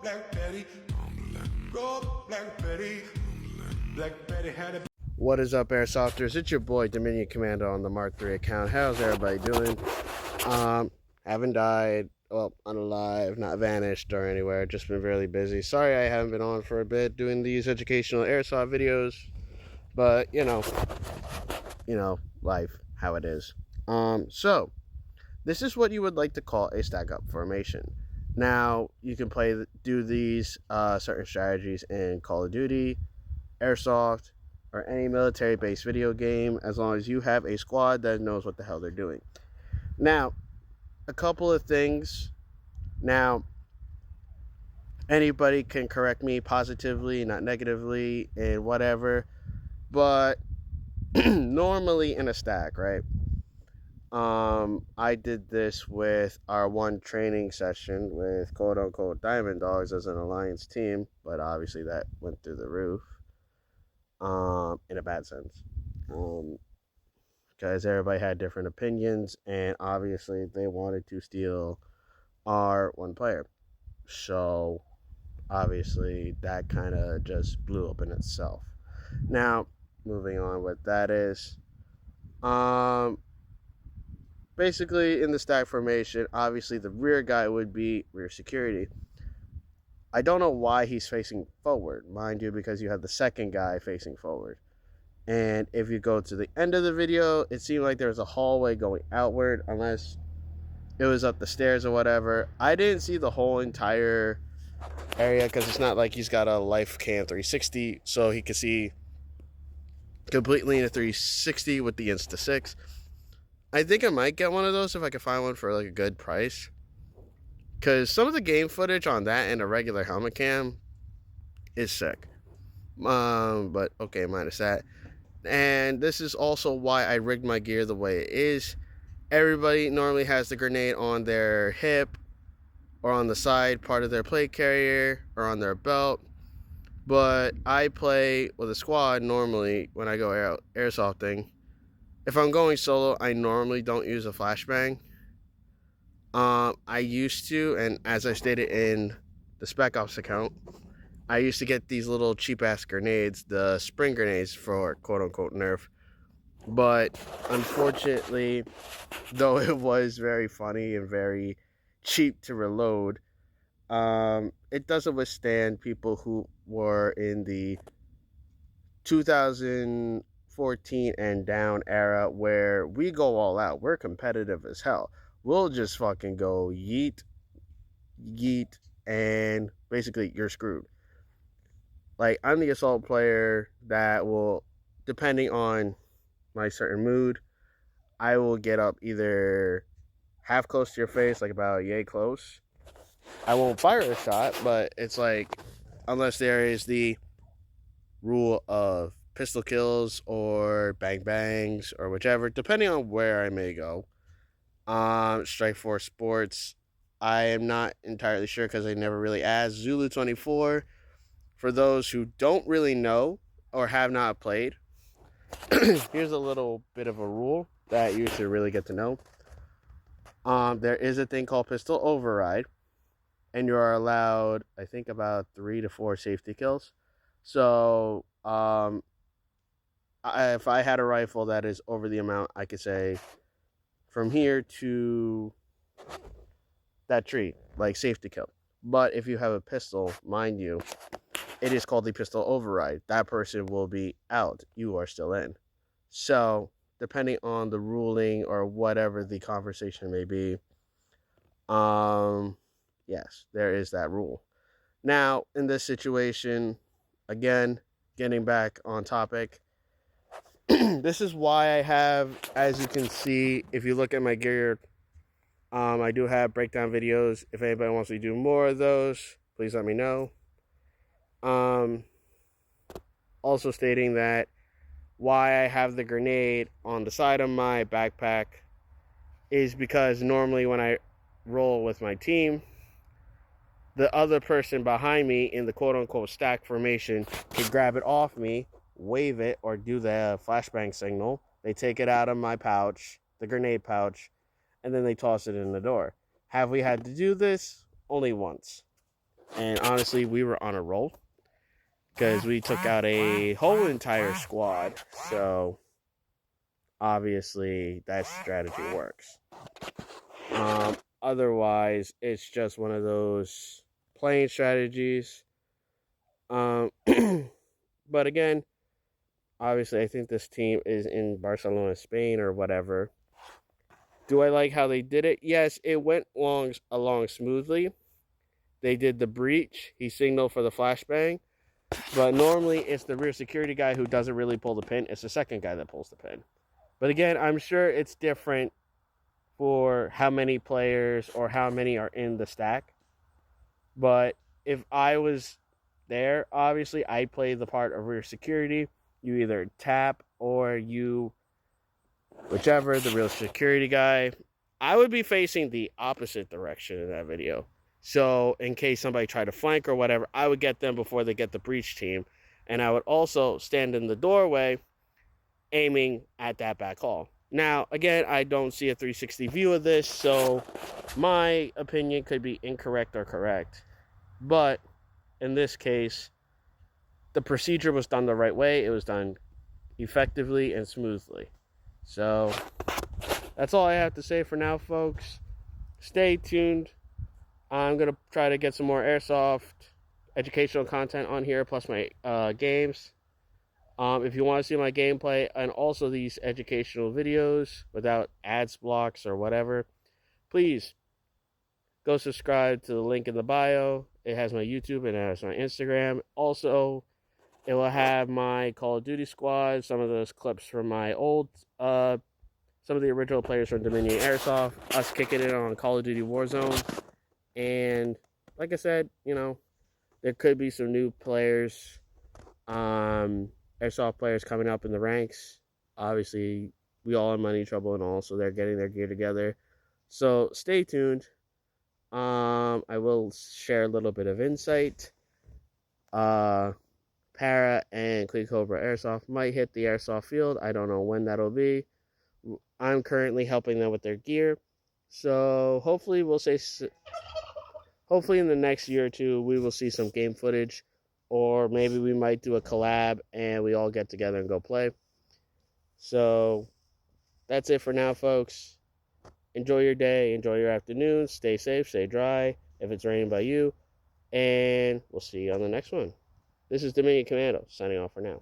Black Betty. Go Black Betty. Black Betty had a... What is up, Airsofters? It's your boy Dominion Commander on the Mark III account. How's everybody doing? Haven't died, well, unalive, not vanished or anywhere. Just been really busy. Sorry I haven't been on for a bit doing these educational airsoft videos, but you know, life, how it is. So this is what you would like to call a stack up formation. Now you can do these certain strategies in Call of Duty, Airsoft, or any military-based video game, as long as you have a squad that knows what the hell they're doing. Now, a couple of things. Now, anybody can correct me positively, not negatively, and whatever. But normally in a stack, right? I did this with our one training session with quote-unquote Diamond Dogs as an alliance team, but obviously that went through the roof. In a bad sense, because everybody had different opinions, and obviously they wanted to steal our one player. So obviously that kind of just blew up in itself. Now, moving on, what that is, basically in the stack formation, obviously the rear guy would be rear security. I don't know why he's facing forward, mind you, because you have the second guy facing forward. And if you go to the end of the video, it seemed like there was a hallway going outward, unless it was up the stairs or whatever. I didn't see the whole entire area because it's not like he's got a life cam 360, so he could see completely in a 360 with the Insta6. I think I might get one of those if I could find one for like a good price, because some of the game footage on that and a regular helmet cam is sick. But okay, minus that. And this is also why I rigged my gear the way it is. Everybody normally has the grenade on their hip or on the side part of their plate carrier or on their belt. But I play with a squad normally when I go out airsofting. If I'm going solo, I normally don't use a flashbang. I used to, and as I stated in the Spec Ops account, I used to get these little cheap-ass grenades, the spring grenades for quote-unquote Nerf. But unfortunately, though it was very funny and very cheap to reload, it doesn't withstand people who were in the 2014 and down era where we go all out. We're competitive as hell. We'll just fucking go yeet, and basically you're screwed. Like, I'm the assault player that will, depending on my certain mood, I will get up either half close to your face, like about yay close. I won't fire a shot, but it's like, unless there is the rule of pistol kills or bang bangs or whichever, depending on where I may go. Strike Force Sports, I am not entirely sure because I never really asked. Zulu 24, for those who don't really know or have not played, here's a little bit of a rule that you should really get to know. There is a thing called pistol override, and you are allowed, I think, about 3 to 4 safety kills. So, if I had a rifle that is over the amount, I could say from here to that tree, like safety kill. But if you have a pistol, mind you, it is called the pistol override. That person will be out. You are still in. So, depending on the ruling or whatever the conversation may be, yes, there is that rule. Now, in this situation, again, getting back on topic, this is why I have, as you can see, if you look at my gear, I do have breakdown videos. If anybody wants me to do more of those, please let me know. Also stating that why I have the grenade on the side of my backpack is because normally when I roll with my team, the other person behind me in the quote-unquote stack formation can grab it off me, wave it, or do the flashbang signal. They take it out of my pouch, the grenade pouch, and then they toss it in the door. Have we had to do this? Only once. And honestly, we were on a roll because we took out a whole entire squad. So obviously that strategy works. Otherwise, it's just one of those playing strategies. But again, obviously, I think this team is in Barcelona, Spain, or whatever. Do I like how they did it? Yes, it went along smoothly. They did the breach. He signaled for the flashbang. But normally, it's the rear security guy who doesn't really pull the pin. It's the second guy that pulls the pin. But again, I'm sure it's different for how many players or how many are in the stack. But if I was there, obviously, I play the part of rear security. You either tap or you, whichever, the real security guy. I would be facing the opposite direction in that video. So in case somebody tried to flank or whatever, I would get them before they get the breach team. And I would also stand in the doorway aiming at that back hall. Now, again, I don't see a 360 view of this, so my opinion could be incorrect or correct. But in this case, the procedure was done the right way. It was done effectively and smoothly. So that's all I have to say for now, folks. Stay tuned. I'm going to try to get some more airsoft educational content on here, plus my games. If you want to see my gameplay and also these educational videos without ads, blocks, or whatever, please go subscribe to the link in the bio. It has my YouTube and it has my Instagram. Also, it will have my Call of Duty squad, some of those clips from my old, some of the original players from Dominion Airsoft, us kicking it on Call of Duty Warzone. And like I said, you know, there could be some new players, Airsoft players coming up in the ranks. Obviously, we all have money trouble and all, so they're getting their gear together. So stay tuned. I will share a little bit of insight. Para and Clee Cobra Airsoft might hit the airsoft field. I don't know when that'll be. I'm currently helping them with their gear. So hopefully hopefully in the next year or two, we will see some game footage. Or maybe we might do a collab and we all get together and go play. So that's it for now, folks. Enjoy your day. Enjoy your afternoon. Stay safe. Stay dry if it's raining by you. And we'll see you on the next one. This is Dominion Commando, signing off for now.